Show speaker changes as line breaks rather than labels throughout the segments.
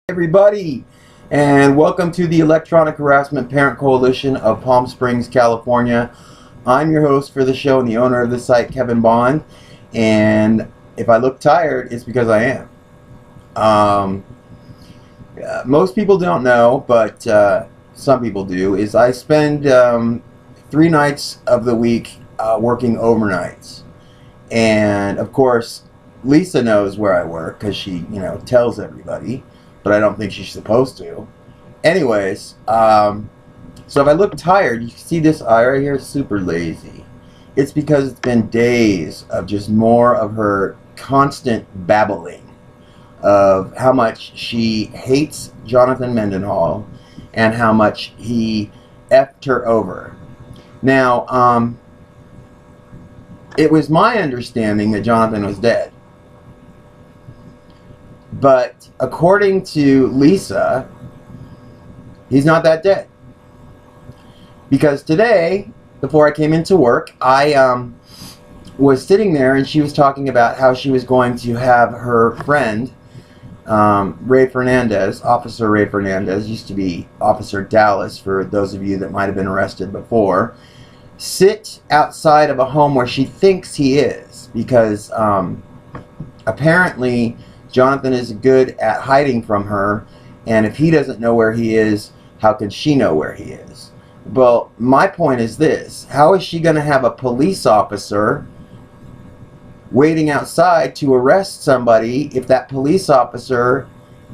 Everybody, and welcome to the Electronic Harassment Parent Coalition of Palm Springs, California. I'm your host for the show and the owner of the site, Kevin Bond, and if I look tired, it's because I am. Most people don't know, but some people do, is I spend 3 nights of the week working overnights. And of course, Lisa knows where I work because she, tells everybody, but I don't think she's supposed to. Anyways, so if I look tired, you see this eye right here, super lazy. It's because it's been days of just more of her constant babbling of how much she hates Jonathan Mendenhall and how much he effed her over. Now, it was my understanding that Jonathan was dead. But according to Lisa, he's not that dead. Because today, before I came into work, I was sitting there and she was talking about how she was going to have her friend, Ray Fernandez, Officer Ray Fernandez, used to be Officer Dallas for those of you that might have been arrested before, sit outside of a home where she thinks he is. Because apparently Jonathan is good at hiding from her, and if he doesn't know where he is, how can she know where he is? Well, my point is this: how is she going to have a police officer waiting outside to arrest somebody if that police officer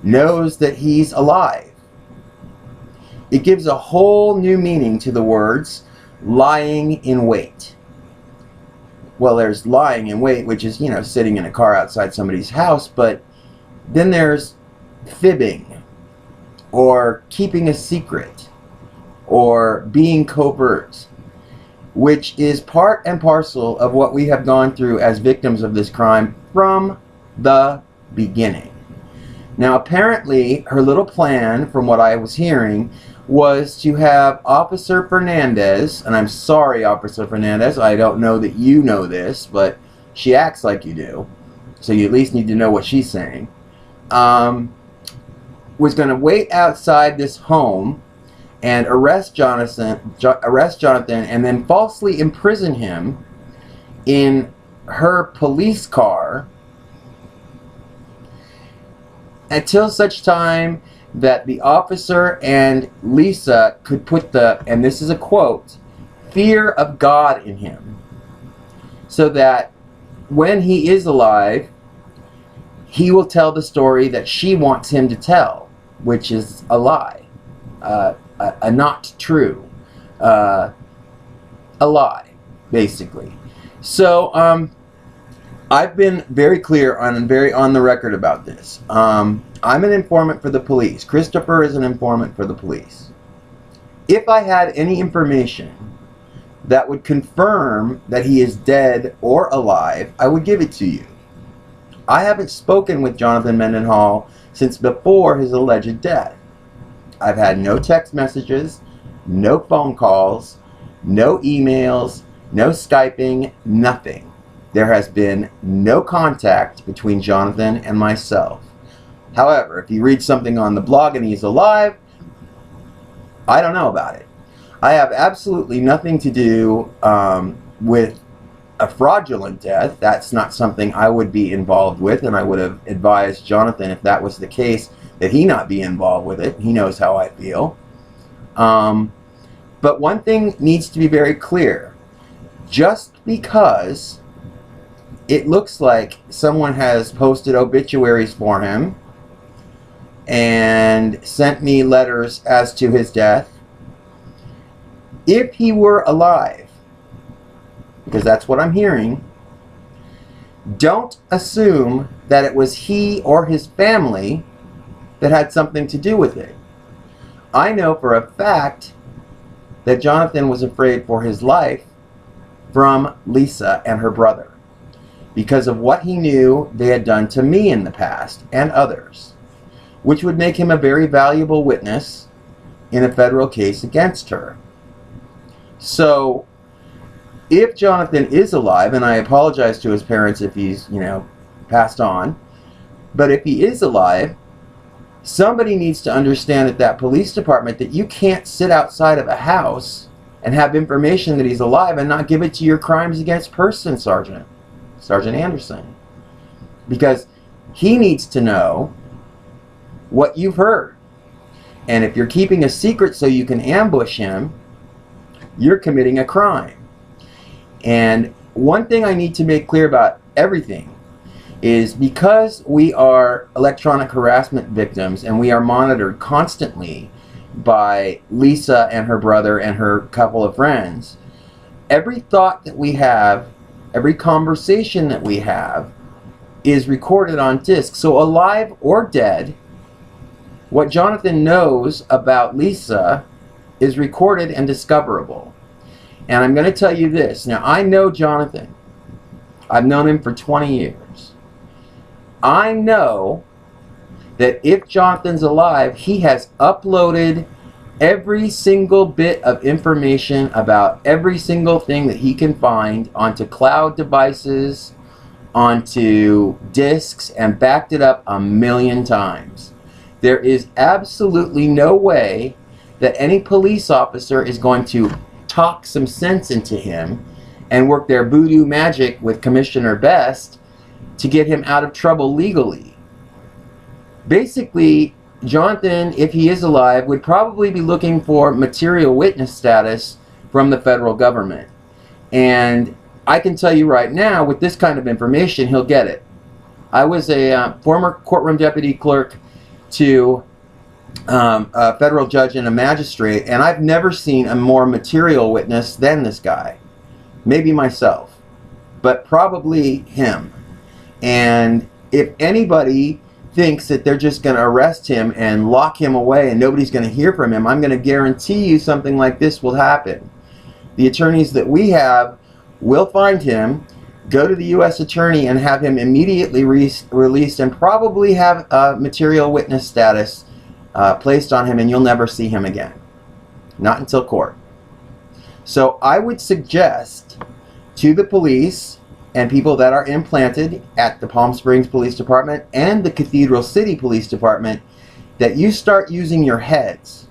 knows that he's alive? It gives a whole new meaning to the words lying in wait. Well, there's lying in wait, which is, sitting in a car outside somebody's house, but then there's fibbing, or keeping a secret, or being covert, which is part and parcel of what we have gone through as victims of this crime from the beginning. Now, apparently, her little plan, from what I was hearing, was to have Officer Fernandez, and I'm sorry, Officer Fernandez, I don't know that you know this, but she acts like you do, so you at least need to know what she's saying, was going to wait outside this home and arrest Jonathan, and then falsely imprison him in her police car until such time that the officer and Lisa could put the, and this is a quote, fear of God in him, so that when he is alive, he will tell the story that she wants him to tell, which is a lie, a not true, a lie, basically. So, I've been very clear and very on the record about this. I'm an informant for the police. Christopher is an informant for the police. If I had any information that would confirm that he is dead or alive, I would give it to you. I haven't spoken with Jonathan Mendenhall since before his alleged death. I've had no text messages, no phone calls, no emails, no Skyping, nothing. There has been no contact between Jonathan and myself. However, if you read something on the blog and he's alive, I don't know about it. I have absolutely nothing to do with a fraudulent death. That's not something I would be involved with, and I would have advised Jonathan, if that was the case, that he not be involved with it. He knows how I feel. But one thing needs to be very clear. Just because it looks like someone has posted obituaries for him and sent me letters as to his death, if he were alive, because that's what I'm hearing, don't assume that it was he or his family that had something to do with it. I know for a fact that Jonathan was afraid for his life from Lisa and her brother because of what he knew they had done to me in the past and others, which would make him a very valuable witness in a federal case against her. So if Jonathan is alive, and I apologize to his parents if he's, passed on, but if he is alive, Somebody needs to understand at that police department that you can't sit outside of a house and have information that he's alive and not give it to your crimes against person Sergeant Anderson. Because he needs to know what you've heard. And if you're keeping a secret so you can ambush him, you're committing a crime. And one thing I need to make clear about everything is because we are electronic harassment victims and we are monitored constantly by Lisa and her brother and her couple of friends, every thought that we have, every conversation that we have is recorded on disc. So alive or dead, what Jonathan knows about Lisa is recorded and discoverable. And I'm going to tell you this. Now, I know Jonathan. I've known him for 20 years. I know that if Jonathan's alive, he has uploaded every single bit of information about every single thing that he can find onto cloud devices, onto discs, and backed it up 1,000,000 times. There is absolutely no way that any police officer is going to talk some sense into him and work their voodoo magic with Commissioner Best to get him out of trouble legally. Basically, Jonathan, if he is alive, would probably be looking for material witness status from the federal government. And I can tell you right now, with this kind of information, he'll get it. I was a former courtroom deputy clerk to a federal judge and a magistrate, and I've never seen a more material witness than this guy. Maybe myself, but probably him. And if anybody thinks that they're just going to arrest him and lock him away and nobody's going to hear from him, I'm going to guarantee you something like this will happen. The attorneys that we have will find him, go to the U.S. attorney and have him immediately released and probably have material witness status placed on him, and you'll never see him again. Not until court. So I would suggest to the police and people that are implanted at the Palm Springs Police Department and the Cathedral City Police Department that you start using your heads.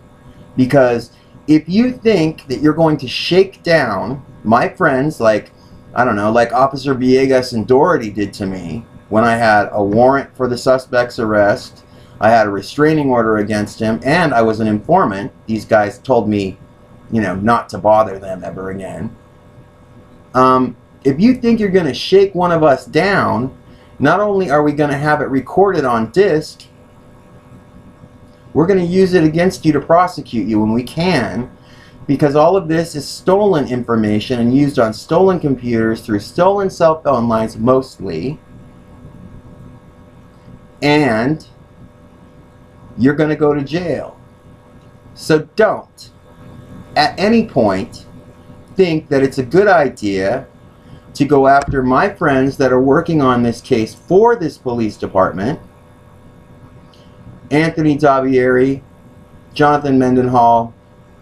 Because if you think that you're going to shake down my friends like, I don't know, like Officer Villegas and Doherty did to me when I had a warrant for the suspect's arrest, I had a restraining order against him, and I was an informant. These guys told me, you know, not to bother them ever again. If you think you're going to shake one of us down, not only are we going to have it recorded on disc, we're going to use it against you to prosecute you when we can, because all of this is stolen information and used on stolen computers through stolen cell phone lines mostly, and you're going to go to jail. So don't, at any point, think that it's a good idea to go after my friends that are working on this case for this police department: Anthony Davieri, Jonathan Mendenhall,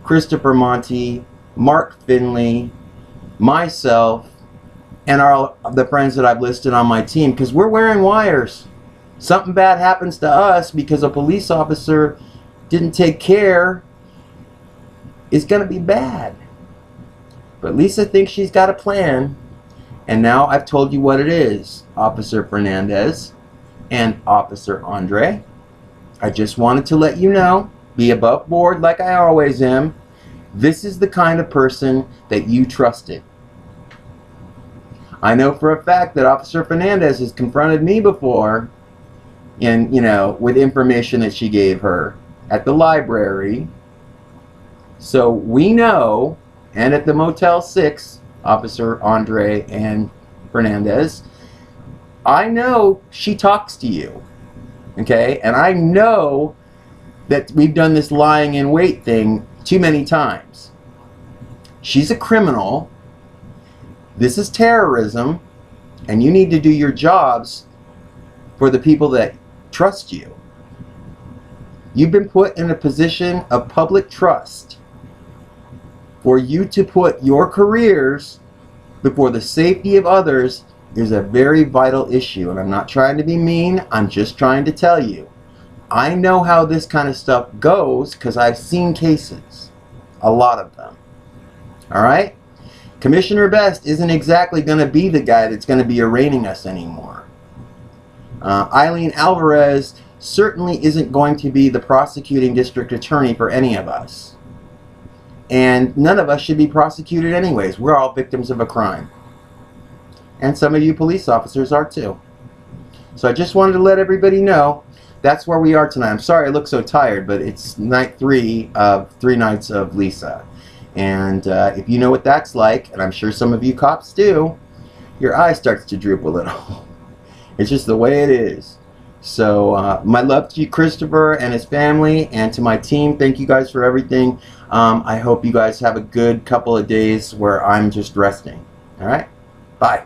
Christopher Monty, Mark Finley, myself, and the friends that I've listed on my team, because we're wearing wires. Something bad happens to us because a police officer didn't take care, it's going to be bad. But Lisa thinks she's got a plan. And now I've told you what it is, Officer Fernandez and Officer Andre. I just wanted to let you know, be above board like I always am. This is the kind of person that you trusted. I know for a fact that Officer Fernandez has confronted me before, and with information that she gave her at the library. So we know, and at the Motel 6, Officer Andre and Fernandez, I know she talks to you, okay? And I know that we've done this lying in wait thing too many times. She's a criminal. This is terrorism, and you need to do your jobs for the people that trust you. You've been put in a position of public trust for you to put your careers before the safety of others is a very vital issue. And I'm not trying to be mean, I'm just trying to tell you. I know how this kind of stuff goes because I've seen cases. A lot of them. Alright? Commissioner Best isn't exactly going to be the guy that's going to be arraigning us anymore. Eileen Alvarez certainly isn't going to be the prosecuting district attorney for any of us. And none of us should be prosecuted anyways. We're all victims of a crime. And some of you police officers are too. So I just wanted to let everybody know that's where we are tonight. I'm sorry I look so tired, but it's night 3 of 3 nights of Lisa. And if you know what that's like, and I'm sure some of you cops do, your eye starts to droop a little. It's just the way it is. So my love to you, Christopher and his family, and to my team. Thank you guys for everything. I hope you guys have a good couple of days where I'm just resting. All right? Bye.